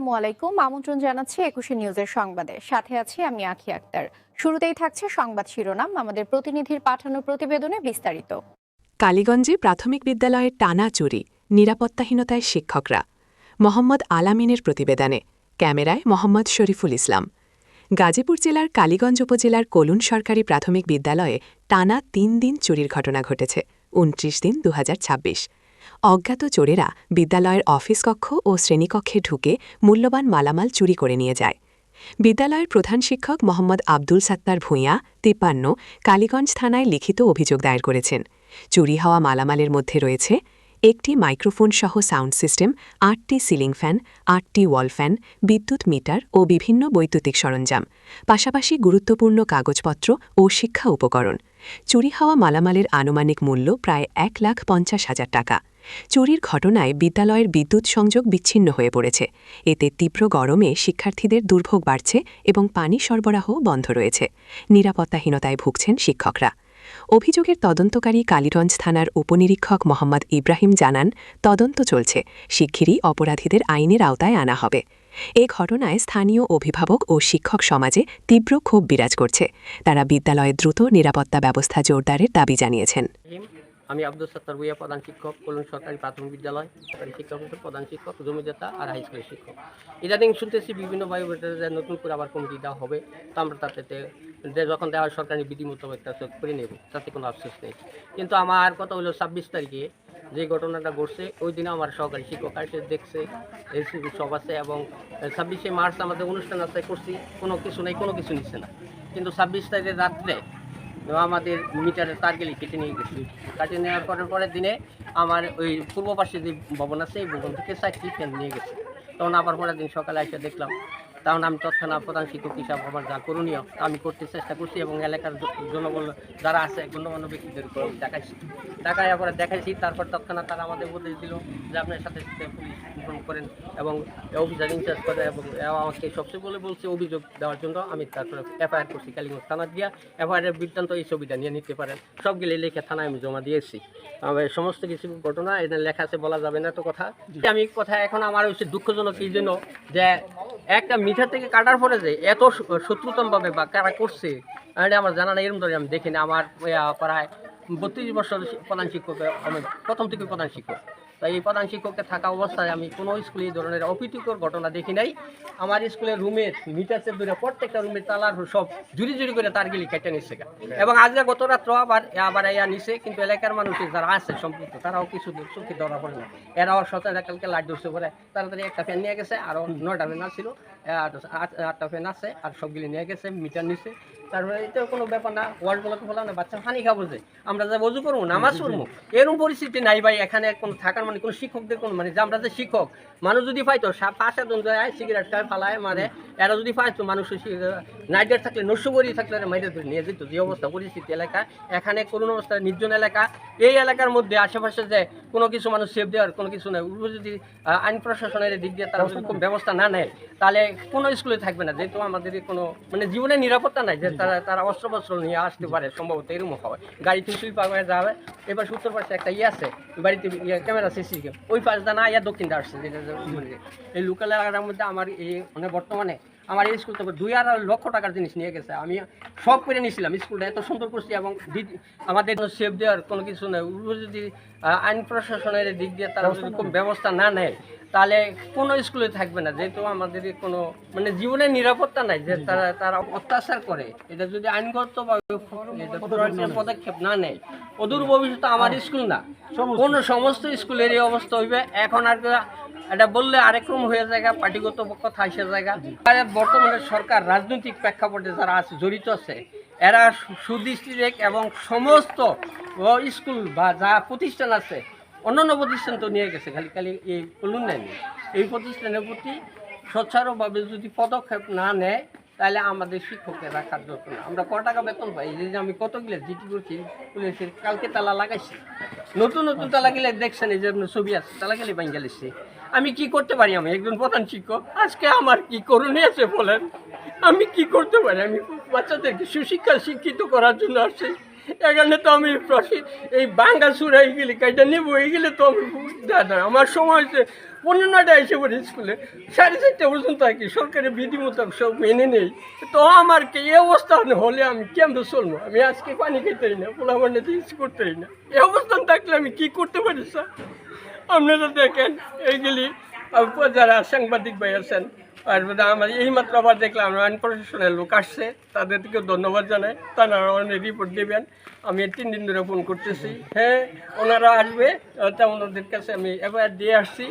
আসসালামু আলাইকুম। আমন্ত্রণ জানাচ্ছি ২১শে নিউজের সংবাদে। সাথে আছি আমি আখি আক্তার। শুরুতেই থাকছে সংবাদ শিরোনাম, আমাদের প্রতিনিধির পাঠানো প্রতিবেদনে বিস্তারিত। কালীগঞ্জে প্রাথমিক বিদ্যালয়ের টানা চুরি, নিরাপত্তাহীনতায় শিক্ষকরা। মোহাম্মদ আলামিনের প্রতিবেদনে, ক্যামেরায় মোহাম্মদ শরীফুল ইসলাম। গাজীপুর জেলার কালীগঞ্জ উপজেলার কলুন সরকারি প্রাথমিক বিদ্যালয়ে টানা ৩ দিন চুরির ঘটনা ঘটেছে। ২৯/৩/২০২৬ অজ্ঞাত চোরেরা বিদ্যালয়ের অফিস কক্ষ ও শ্রেণীকক্ষে ঢুকে মূল্যবান মালামাল চুরি করে নিয়ে যায়। বিদ্যালয়ের প্রধান শিক্ষক মোহাম্মদ আব্দুল সাত্তার ভূঁইয়া ৫৩ কালীগঞ্জ থানায় লিখিত অভিযোগ দায়ের করেছেন। চুরি হওয়া মালামালের মধ্যে রয়েছে একটি মাইক্রোফোন সহ সাউন্ড সিস্টেম, ৮টি সিলিং ফ্যান, ৮টি ওয়াল ফ্যান, বিদ্যুৎ মিটার ও বিভিন্ন বৈদ্যুতিক সরঞ্জাম, পাশাপাশি গুরুত্বপূর্ণ কাগজপত্র ও শিক্ষা উপকরণ। চুরি হওয়া মালামালের আনুমানিক মূল্য প্রায় ১,৫০,০০০ টাকা। চুরির ঘটনায় বিদ্যালয়ের বিদ্যুৎ সংযোগ বিচ্ছিন্ন হয়ে পড়েছে। এতে তীব্র গরমে শিক্ষার্থীদের দুর্ভোগ বাড়ছে এবং পানি সরবরাহ বন্ধ রয়েছে। নিরাপত্তাহীনতায় ভুগছেন শিক্ষকরা। অভিযোগের তদন্তকারী কালীগঞ্জ থানার উপনিরীক্ষক মোহাম্মদ ইব্রাহিম জানান, তদন্ত চলছে, শিগগিরই অপরাধীদের আইনের আওতায় আনা হবে। এ ঘটনায় স্থানীয় অভিভাবক ও শিক্ষক সমাজে তীব্র ক্ষোভ বিরাজ করছে। তারা বিদ্যালয়ে দ্রুত নিরাপত্তা ব্যবস্থা জোরদারের দাবি জানিয়েছেন। আমি আব্দুল সাত্তার ভূঁইয়া, প্রধান শিক্ষক, কলুন সরকারি প্রাথমিক বিদ্যালয়, সরকারি শিক্ষক প্রধান শিক্ষক, জমিদাতা আর হাই স্কুলের শিক্ষক। ইদানিং শুনতেছি বিভিন্ন বায়ুবেটারে নতুন করে আবার কমিটি দেওয়া হবে। তো আমরা তাতে যখন দেওয়া হয় সরকারি বিধি মোতাবেক তা করে নেব, তাতে কোনো আফসোস নেই। কিন্তু আমার কথা হলো ২৬ তারিখে যে ঘটনাটা ঘটছে, ওই দিনে আমার সহকারী শিক্ষক এসে দেখছে, এসিপি সব আছে এবং ২৬শে মার্চ আমাদের অনুষ্ঠান আছে করছি, কোনো কিছু নেই, কোনো কিছু নিচ্ছে না। কিন্তু ২৬ তারিখের রাত্রে আমাদের মিটারের তারগুলি কেটে নিয়ে গেছি। কেটে নেওয়ার পরের দিনে আমার ওই পূর্ব পাশে যে ভবন আছে, এই ভবন থেকে 4টি ফ্যান নিয়ে গেছে। তখন আবার পরের দিন সকালে এসে দেখলাম, তখন আমি তৎক্ষণাৎ প্রধান শিক্ষক হিসাবে আমার যা করণীয় আমি করতে চেষ্টা করছি এবং এলাকার জনগণ যারা আছে গণ্যমান্য ব্যক্তিদের দেখাইছি, টাকায় আবার দেখাইছি। তারপর তৎক্ষণাৎ তারা আমাদের উপদেশ দিল যে আপনার সাথে পুলিশ ইনফর্ম করেন এবং অফিসার ইনচার্জ করে এবং আমাকে সবচেয়ে বলছে অভিযোগ দেওয়ার জন্য। আমি তারপরে এফআইআর করছি কালীগঞ্জ থানা দিয়া। এফআইআরের বৃত্তান্ত এই ছবিটা নিয়ে নিতে পারেন, সবগুলি লেখা থানায় আমি জমা দিয়েছি। সমস্ত কিছু ঘটনা এটা লেখা আছে, বলা যাবে না তো কথা। আমি কথা এখন আমার হচ্ছে দুঃখজনক এই জন্য যে একটা মিটার থেকে কাটার পরে যে এত শত্রুতমভাবে বা কারা করছে এটা আমার জানা না, এরকম ধরে আমি দেখিনি। আমার প্রায় ৩২ বছর প্রধান শিক্ষক, আমি প্রথম থেকে প্রধান শিক্ষক। তাই এই প্রধান শিক্ষককে থাকা অবস্থায় আমি কোনো স্কুলে এই ধরনের অপ্রীতিকর ঘটনা দেখি নাই। আমার স্কুলের রুমের মিটারসের দূরে প্রত্যেকটা রুমের তালার সব জুড়ি করে তারগুলি কেটে নিচ্ছে এবং আজকে গত রাত্র আবার নিছে। কিন্তু এলাকার মানুষের যারা আছে সম্পৃক্ত তারাও কিছু চোখে ধরা পড়ে না। এরাও সকালে কালকে লাইট ধরছে পরে তাড়াতাড়ি একটা ফ্যান নিয়ে গেছে, আরও 9টা ফ্যান ছিল, 8টা ফ্যান আছে আর সবগুলি নিয়ে গেছে, মিটার নিচ্ছে। তারপরে এটাও কোনো ব্যাপার না, ওয়ার্ড বলাকে বলা না, বাচ্চা পানি খাবো যে আমরা যা বজু করবো, নামাজ পড়বো, এরকম পরিস্থিতি নাই ভাই। এখানে কোনো থাকার মানে কোনো শিক্ষকদের কোনো মানে যে আমরা যে শিক্ষক মানুষ যদি পাইতো 5-7 জন যায় সিগারেট খায় ফালায় মারে, এরা যদি পাইতো মানুষ নাইট থাকলে নস্যবরি থাকলে মাইরে ধরে নিয়ে যেত। যে অবস্থা পরিস্থিতি এলাকা, এখানে করুণ অবস্থা, নির্জন এলাকা। এই এলাকার মধ্যে আশেপাশে যে কোনো কিছু মানুষ সেফ দেওয়ার কোনো কিছু নেই। যদি আইন প্রশাসনের দিক দিয়ে তারা যদি কোনো ব্যবস্থা না নেয় তাহলে কোনো স্কুলে থাকবে না। যেহেতু আমাদের কোনো মানে জীবনের নিরাপত্তা নাই যে তারা অস্ত্র নিয়ে আসতে পারে, সম্ভবত এরকম হয়। গাড়িতে সুই পাওয়া যাবে। এবার উত্তর পাশে একটা আছে বাড়িতে ক্যামেরা সিসি ওই পাশ দা না দক্ষিণ দা আসছে, যেটা এই লোকাল এলাকার মধ্যে আমার এই মানে বর্তমানে আমার এই স্কুল থেকে 2.5 লক্ষ টাকার জিনিস নিয়ে গেছে। আমি সব করে নিয়েছিলাম, স্কুলটা এত সুন্দর করছি এবং আমাদের সেফ দেওয়ার কোনো কিছু নেই। যদি আইন প্রশাসনের দিক দিয়ে তারা যদি কোনো ব্যবস্থা না নেয় তাহলে কোনো স্কুলে থাকবে না। যেহেতু আমাদের কোনো মানে জীবনের নিরাপত্তা নাই যে তারা অত্যাচার করে, এটা যদি আইনগতভাবে পদক্ষেপ না নেয় অদূর ভবিষ্যতে আমার স্কুল না কোনো সমস্ত স্কুলের এই অবস্থা হইবে। এখন আর এটা বললে আরেকরকম হয়ে যায়, পার্টিগত কথা আসে জায়গা। বর্তমানে সরকার রাজনৈতিক প্রেক্ষাপটে যারা আছে জড়িত আছে এরা সুদৃষ্টি রেখ এবং সমস্ত স্কুল বা যা প্রতিষ্ঠান আছে অন্যান্য প্রতিষ্ঠান তো নিয়ে গেছে, খালি এই বলুন নেয়নি। এই প্রতিষ্ঠানের প্রতি স্বচ্ছারভাবে যদি পদক্ষেপ না নেয় তাহলে আমাদের শিক্ষকদের রাখার দরকার না। আমরা কত টাকা বেতন পাই, এই যে আমি কতগুলো জিটি করছি পুলিশের, কালকে তালা লাগাইছি, নতুন তালা গেলে দেখছেন এই যে ছবি আছে, তালা গেলে বাইন গেলেছি। আমি কি করতে পারি? আমি একজন প্রধান শিক্ষক, আজকে আমার কি করণীয় আছে বলেন? আমি কি করতে পারি? আমি বাচ্চাদেরকে সুশিক্ষা শিক্ষিত করার জন্য আসছি। এখানে তো আমি এই বাঙ্গা সুর হয়ে গেলে কাজটা নেবো হয়ে গেলে তো আমি দাদা আমার সময় হচ্ছে 15টা এসে পড়ি স্কুলে 4:30 পর্যন্ত থাকি সরকারি বিধি মোতাবেক সব মেনে নেই তো আমার কি এই অবস্থা হলে আমি কেমন চলবো আমি আজকে পানি খেতেই না পোলাবান্না ইউজ করতেই না এই অবস্থান থাকলে আমি কি করতে পারি স্যার আপনারা দেখেন এইগুলি যারা সাংবাদিক ভাই আছেন আর আমার এইমাত্র আবার দেখলাম আইন প্রশাসনের লোক আসছে তাদেরকে ধন্যবাদ জানাই তারা অনেক রিপোর্ট দেবেন আমি 3 দিন ধরে ফোন করতেছি হ্যাঁ ওনারা আসবে তা ওনাদের কাছে আমি এবার দিয়ে আসছি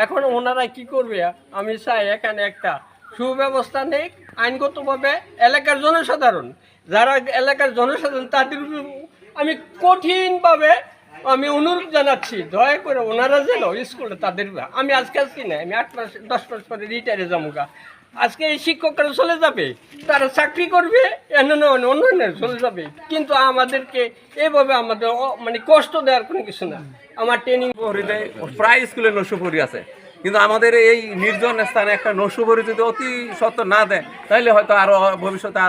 এখন ওনারা কি করবে আমি চাই এখানে একটা সুব্যবস্থা নেই আইনগতভাবে এলাকার জনসাধারণ যারা এলাকার জনসাধারণ তাদের আমি কঠিনভাবে আমি অনুরোধ জানাচ্ছি দয়া করে ওনারা যেন স্কুলে তাদের আমি আজকে না আমি 8 মাস 10 মাস পরে রিটায়ারে যাবো আজকে এই শিক্ষকরা চলে যাবে তারা চাকরি করবে অন্য চলে যাবে কিন্তু আমাদেরকে এভাবে আমাদের মানে কষ্ট দেওয়ার কোনো কিছু না আমার ট্রেনিং প্রায় স্কুলে নস্যপরি আছে কিন্তু আমাদের এই নির্জন স্থানে একটা নস্যপরি যদি অতি সত্ত্বর না দেয় তাহলে হয়তো আরো ভবিষ্যতে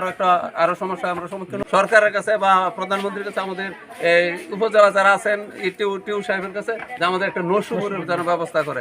আরো সমস্যা আমরা সম্মুখীন সরকারের কাছে বা প্রধানমন্ত্রীর কাছে আমাদের এই উপজেলা যারা আছেন টিউ সাহেবের কাছে যে আমাদের একটা নস্যপরির যেন ব্যবস্থা করে।